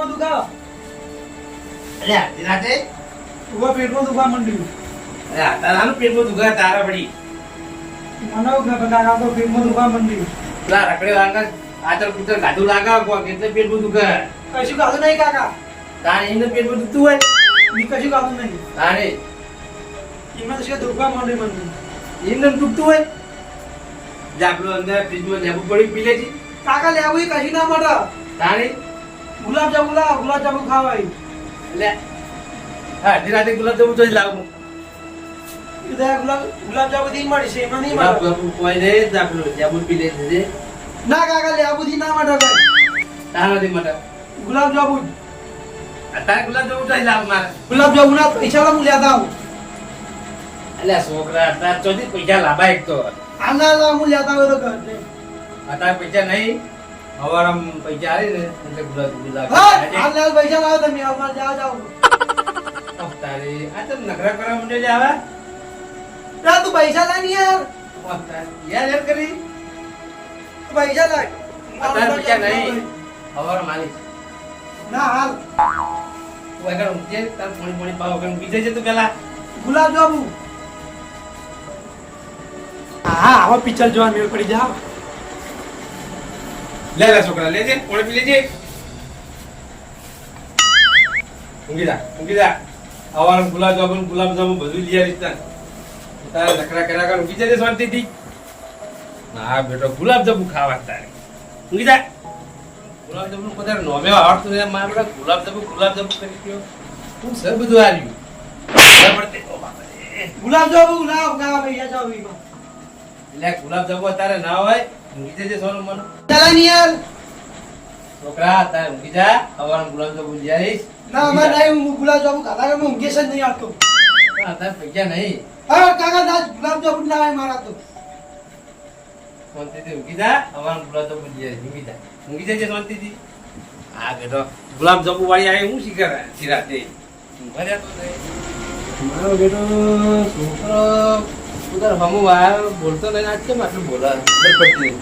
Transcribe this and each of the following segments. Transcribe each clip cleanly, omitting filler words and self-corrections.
પેટમાં દુખાવા. અરે આટલી રાતે ઉભા પેટમાં દુખવા માંડ્યું. અરે તારાનું પેટમાં દુખા તારા પડી મને એવું ખબર કાકા તો પેટમાં દુખવા માંડ્યું. પેલા રખડે વાંગા આચર કુચર ગાધું લાગા કોક એટલે પેટમાં દુખા કશું ખાધું નહીં કાકા. તારે એમને પેટમાં દુખતું હોય મી કશું ખાધું નહીં. તારે એમાં તો શું દુખવા માંડ્યું મને. એમને દુખતું હોય જાપલો અંદર ફ્રીજમાં લેબુ પડી પી લેજી કાકા લેવું એ કશું ના મળે. તારે ગુલાબ જાંબુ ખાવાય. એટલે હા આટલી રાતે ગુલાબ જાંબુ તો જ લાવું ગુલાબ જાંબુ થી મળે છે એમાં નહીં ગુલાબ મળે. જાંબુ કોઈ રે જાપલો લેબુ પી લે છે ના કાકા લેવું થી ના મળે ભાઈ. તારા નથી માટે ગુલાબ જાંબુ તારે ગુલાબ જાંબુ તો જ લાવું મારે ગુલાબ જાંબુ ના પૈસા હું લેતા આવું. એટલે છોકરા તાર ચોથી પૈસા લાભા એક તો આના હું લેતા હોય તો ઘર અત્યારે પૈસા નહીં હવારમ પૈસા આવે ને એટલે ગુલાબ ગુલાબ હા પૈસા લાવો તમે અમારે જાઓ તારે આ તો નખરા કરવા માંડે છે આવા ના તું પૈસા લાય ને યાર. યાર યાર કરી તું પૈસા લાય. અત્યારે પૈસા નહીં હવારમ આલી ના હાલ તું આગળ ઊંઘજે તાર પોણી પાવ આગળ ઊંઘી જજે તું પેલા ગુલાબ જાંબુ. હા આવા પિક્ચર જોવા મેળ પડી જા. લે લે છોકરા લેજે પોણી પી લેજે ઊંઘી જા હવારમ ગુલાબ જાંબુ બધું લઈ આવીશ તારે નખરા કર્યા કર ઊંઘી જજે શાંતિથી ના બેટો ગુલાબ જાંબુ ખાવા તારે ઊંઘી જા ગુલાબ જાંબુ બધા નોમે આવડતું ને મારા બધા ગુલાબ જાંબુ કરી ગયો તું સર બધું આવ્યું ગુલાબ જાંબુ લાવ કાકા પૈસા જાવ એમાં. એટલે ગુલાબ જાંબુ તારે ના હોય ઊંઘી જજે સોનું મન ચાલા ની યાર. છોકરા તારે ઊંઘી જા હવારમ ગુલાબ જાંબુ લઈ આવીશ ના અમારે નહીં હું ગુલાબ જાંબુ ખાતા કે હું ઊંઘે જ નહીં આવતો. તારે પૈસા નહીં હા કાકા ના ગુલાબ જાંબુ ના આવે મારા તો. શાંતિથી ઊંઘી જા હવારમ ગુલાબ જાંબુ લઈ આવીશ ઊંઘી જજે શાંતિથી હા બેટો ગુલાબ જાંબુ વાળી આવી હું શીખર રાતે ઊંઘવા જતો મારો બેટો છોકરો ઉધર હમુ આવ્યો બોલતો નહીં આજ કેમ આટલું બોલા પડતી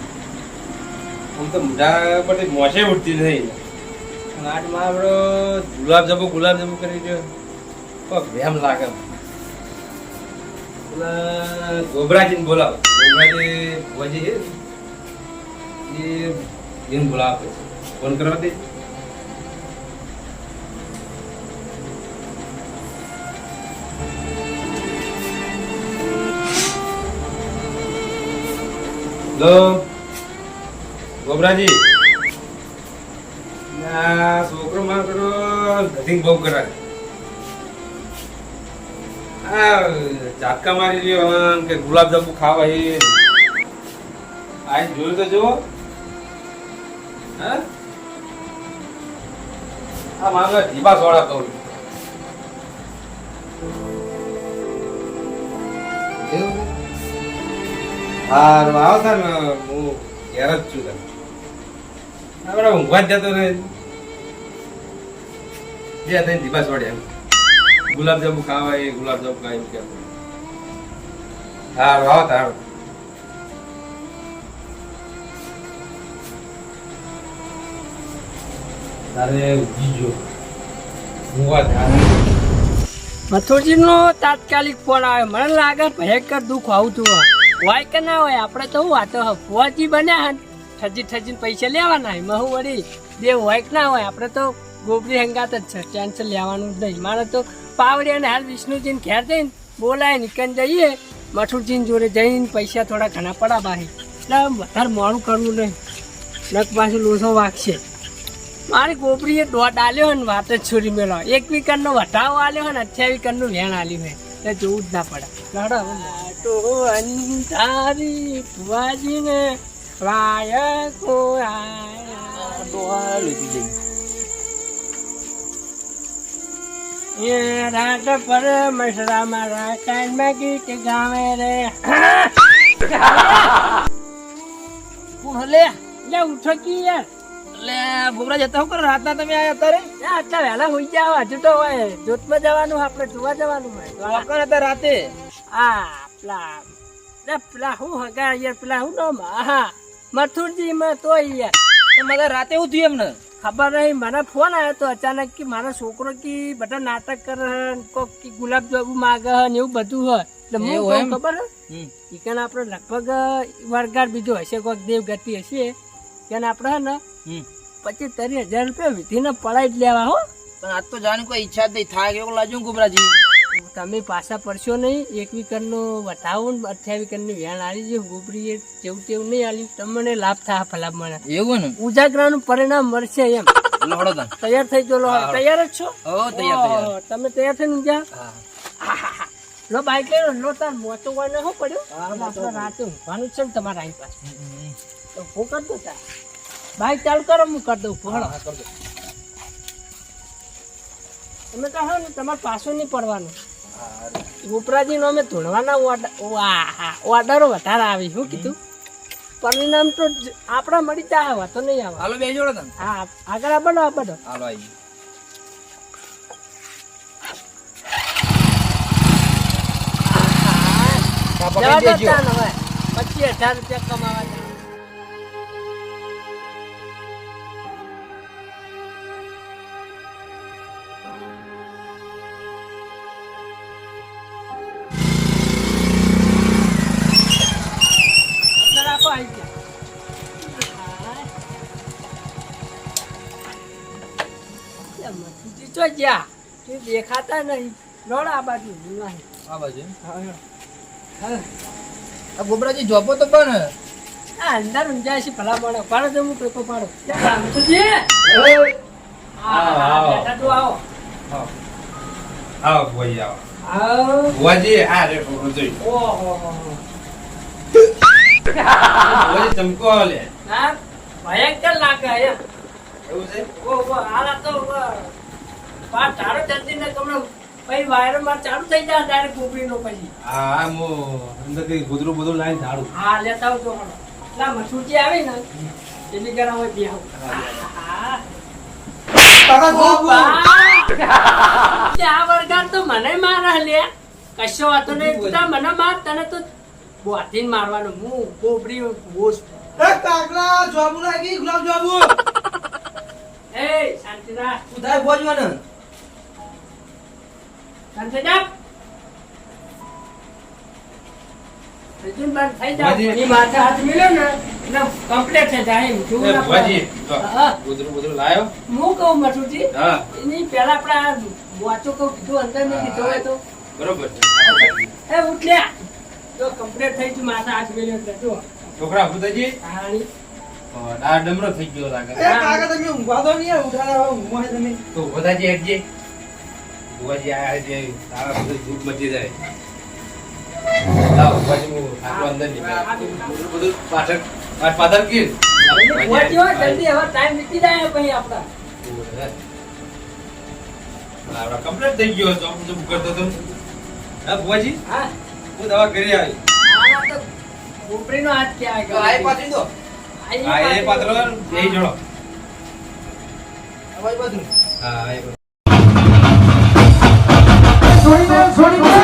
આમ તો મોઢા પર મોસે ઉઠતી નહીં અને આજ મારો ગુલાબ જાંબુ કરી ગયો પગ વેમ લાગે પેલા ગોબરાજીને બોલાવો ગોબરાજી ભુવાજી એ એને બોલાવે ફોન કરવા દે લો ગોબરાજી ના છોકરો મારો ગધિંગ બહુ કરે આ ઝાટકા મારી રહ્યો કે ગુલાબ જાંબુ ખાવા એ આજ જોયું તો જુઓ હા આ મારે ધીબા સોડા કહું એવું હારું આવો તાર હું ઘેર જ છું તને આપણે ઊંઘવા જ જતો ને જે થઈને ધીબા સોડ્યા ગુલાબ જાંબુ ખાવા એ ગુલાબ જાંબુ ખાઈ કે હારું આવો તાર તારે જીજો ઊંઘવા ધ્યાન મથુરજીનો તાત્કાલિક ફોન આવે મને લાગે ભયંકર દુઃખ આવતું હોય કે ના હોય આપણે તો હું વાતો ફુવાજી બન્યા ઠજીને પૈસા લેવાના હોય મહુ વળી બે હોય કે ના હોય આપણે તો ગોબરી હંગાત જ છે ટેન્શન લેવાનું જ નહીં મારે તો પાવડી અને હાલ વિષ્ણુજીને ઘેર જઈને બોલાય નીકળી જઈએ મથુરજીને જોડે જઈને પૈસા થોડા ઘણા પડા બાહી એટલે વધારે મોડું કરવું નહીં નક પાછું લોસો વાગશે મારી ગોબરીએ દોડ આલ્યો હોય ને વાત જ છોડી મેળો એક વીકરનો વટાવો આલ્યો હોય ને 28 વીકરનું વેણ આલ્યું હોય એટલે જોવું જ ના પડે લડો તો અંધારી ફુવાજીને વાયકો એ રાત પર મસરા મારા કાનમાં ગીત ગાવે રે લે ઉઠો કી યાર લે ગોબરા જતા હું કરો રાતના તમે આયા અત્યારે આટલા વહેલા હોઈ જાવ હજુ તો હોય જોતમાં જવાનું આપણે જોવા જવાનું હોય વગર હતા રાતે આ પેલા હું હગા યાર પેલા હું નામ હા મથુરજી માં તો યાર મગર રાતે એવું થયું એમને ખબર નહીં મને ફોન આવ્યો તો અચાનક કે મારો છોકરો કે બધા નાટક કરે હે, કોક કે ગુલાબ જાંબુ માગે હે ને એવું બધું હે એટલે હું એવું કહું એમ? ખબર હે ઈકન આપણે લગભગ વરગાર બીજો હશે કોક દેવગતિ હશે ત્યાં આપણે હે ને 25-30 હજાર રૂપિયા વિધિને પડાઈ જ લેવા હો. પણ આજ તો જાણે કોઈ ઈચ્છા જ નહીં થાય કેવું લાગ્યું ગોબરાજી. તમે પાછા પડશો નહીં. 1 વીકરનો વટાવો ને 28 વીકરની વેણ આલી છે ગોબરી જેવું તેવું નહીં આલી તમને લાભ થાય ભલા મને એવું ને ઉજાગરાનું પરિણામ મળશે એમ. લોડો તા તૈયાર થઈ ગયો લો તૈયાર જ છો? ઓ તૈયાર ઓહો, તમે તૈયાર થઈને ઊંઘ્યા? હા લો બાઈક લઈ લો તાર મોટો વાળને શું પડ્યો આપણે રાતે ઊંઘવાનું જ છે ને તમારા અહીં પાસે તો હું કરી દઉં તાર બાઈક ચાલુ કરો હું કરી દઉં ભણો તમે તો હા ને તમારે પાછું નહીં પડવાનું. ગોપરાજીનો અમે ધૂણવાના ઓર્ડરો વધારે આવી શું કીધું પરિણામ તો આપણા મળી જાય વાતો નહીં આવે. હાલો બે જોડો તા હા આગળ આ બધો હાલો આવી જવા દો તાન હવે 25,000 રૂપિયા કમાવા જાય. અંદર આપો, આવી ગયા. હા. મથુજી ચો જ્યાં તું દેખાતા નહીં લોડ આ બાજુ નહીં. આ બાજુ હા આ ગોબરાજી જોપો તો પણ આ અંદર ઊંઝાય છે ભલા મળે પાડો તો હું પેપર પાડો મથુજી આવો. બેટા તું આવો આવો ભુવાજી આવો. આવો ભુવાજી આ રે છોકરો જોઈ. ઓહો ભુવાજી ચમકો લે. ના ભયંકર લાગે એમ એવું છે? ઓહો આલા તો પાર ચારો જલ્દી ને તમને પછી વાયરમાં ચાલુ થઈ જાય ડાયરેક્ટ ગોબરીનો પછી હા મો અંદરથી ગોદરું બધું લાઈન ઝાડું. હા લેતા આવજો હળો ના મસૂરજી આવી ને એટલી ગરમ હોય બે આવું આ વરગાર તો મને મારે લે કશો વાતો નહીં તું મને માર તને તો બોધીને મારવાનું હું ગોબરી બોસ કાકડા જાંબુ નાખી ગુલાબ જાંબુ એ શાંતિ રાખ ઉધાર ભોજવાને શાંતિ રાખ અર્જુન બંધ થઈ જાવ એની માથે હાથ મિલ્યો ને એટલે કમ્પ્લીટ થઈ જાય એમ જોવું ના ભુવાજી પડે. જો, હા. ગોદરું બધું લાયો. હું કહું મસુજી હા એની પેલા આપણે વાંચો કહું કીધું અંદર નહીં કીધું હોય તો બરોબર છે. એ ઉઠ લે તો કમ્પ્લીટ થઈ ગયું માથે હાથ મિલ્યો એટલે જો છોકરા ભૂતાજી હાણી આ ડમરો થઈ ગયો લાગે. એ કાકા તમે ઊંઘવા દો નહીં ઉઠાડા ઊંઘવા તમે તો ભૂતાજી હેડજે. ભુવાજી આ જે તારા બધું દૂધ મચી જાય. લાવ ભુવાજી હું આટલો અંદર નીકળ્યો. બધું પાછળ પાછળ કીર. વાંચી હોય જલ્દી હવે ટાઈમ વીતી જાય પછી આપણા આપડા કમ્પ્લીટ થઈ ગયો છો હું તો કરતો હતો. હા ભુવાજી હા હું દવા કરી આવી. આમાં તો ઉપરીનો હાથ ક્યાં તો આય પાછી દો હા એ પાત્ર એ જોડો. આ બાજુ હા એ છોડી દે